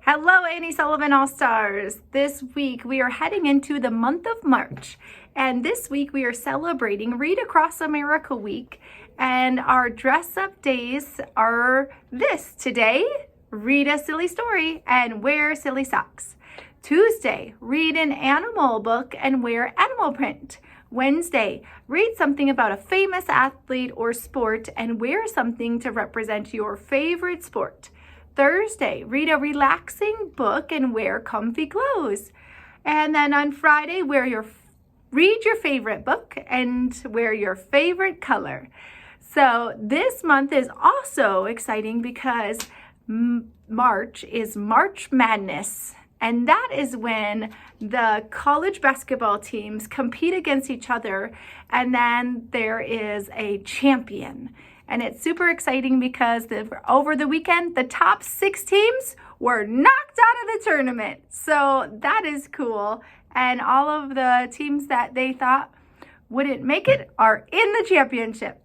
Hello, Annie Sullivan All-Stars. This week we are heading into the month of March, and this week we are celebrating Read Across America Week, and our dress-up days are this. Today, read a silly story and wear silly socks. Tuesday, read an animal book and wear animal print. Wednesday, read something about a famous athlete or sport and wear something to represent your favorite sport. Thursday, read a relaxing book and wear comfy clothes. And then on Friday, read your favorite book and wear your favorite color. So this month is also exciting because March is March Madness. And that is when the college basketball teams compete against each other, and then there is a champion. And it's super exciting because over the weekend, the top 6 teams were knocked out of the tournament. So that is cool. And all of the teams that they thought wouldn't make it are in the championship.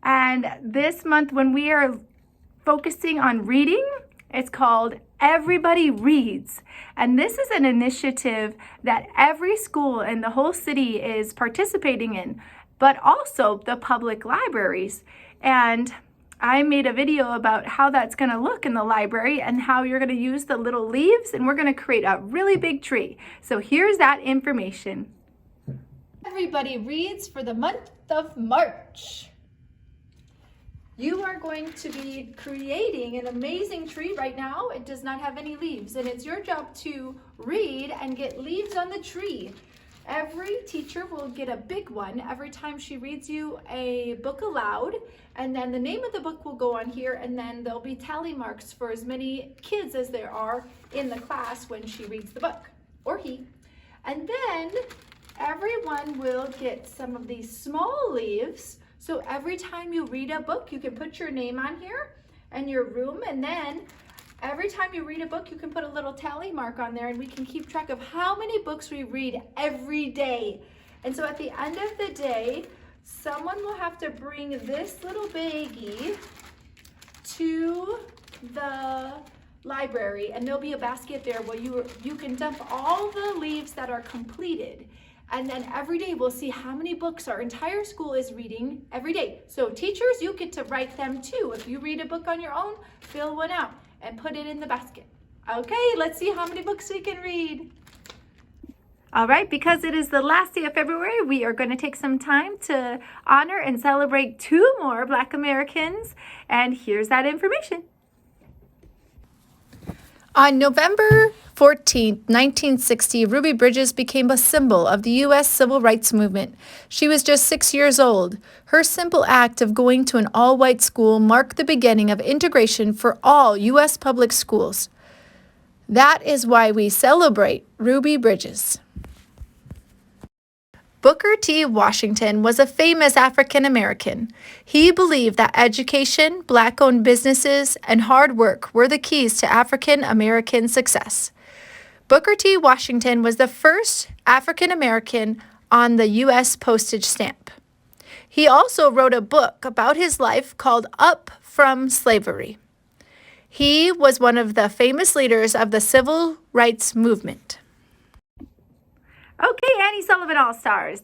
And this month, when we are focusing on reading, it's called Everybody Reads. And this is an initiative that every school in the whole city is participating in, but also the public libraries. And I made a video about how that's going to look in the library and how you're going to use the little leaves, and we're going to create a really big tree. So here's that information. Everybody reads for the month of March. You are going to be creating an amazing tree right now. It does not have any leaves, and it's your job to read and get leaves on the tree. Every teacher will get a big one every time she reads you a book aloud, and then the name of the book will go on here, and then there'll be tally marks for as many kids as there are in the class when she reads the book, or he. And then everyone will get some of these small leaves, so every time you read a book, you can put your name on here and your room, and then every time you read a book, you can put a little tally mark on there, and we can keep track of how many books we read every day. And so at the end of the day, someone will have to bring this little baggie to the library, and there'll be a basket there where you can dump all the leaves that are completed. And then every day we'll see how many books our entire school is reading every day. So teachers, you get to write them too. If you read a book on your own, fill one out and put it in the basket. Okay, let's see how many books we can read. All right, because it is the last day of February, we are going to take some time to honor and celebrate 2 more Black Americans. And here's that information. On November 14, 1960, Ruby Bridges became a symbol of the U.S. Civil Rights Movement. She was just 6 years old. Her simple act of going to an all-white school marked the beginning of integration for all U.S. public schools. That is why we celebrate Ruby Bridges. Booker T. Washington was a famous African American. He believed that education, Black-owned businesses, and hard work were the keys to African American success. Booker T. Washington was the first African American on the U.S. postage stamp. He also wrote a book about his life called Up From Slavery. He was one of the famous leaders of the Civil Rights Movement. Okay, Annie Sullivan All-Stars.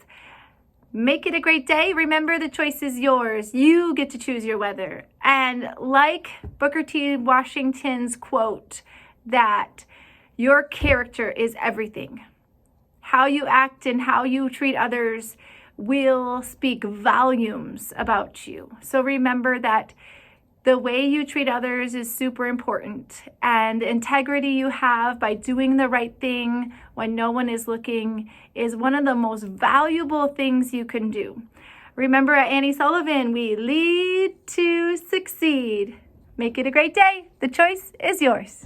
Make it a great day. Remember, the choice is yours. You get to choose your weather. And like Booker T. Washington's quote, that your character is everything. How you act and how you treat others will speak volumes about you. So remember that the way you treat others is super important, and integrity you have by doing the right thing when no one is looking is one of the most valuable things you can do. Remember, at Annie Sullivan, we lead to succeed. Make it a great day. The choice is yours.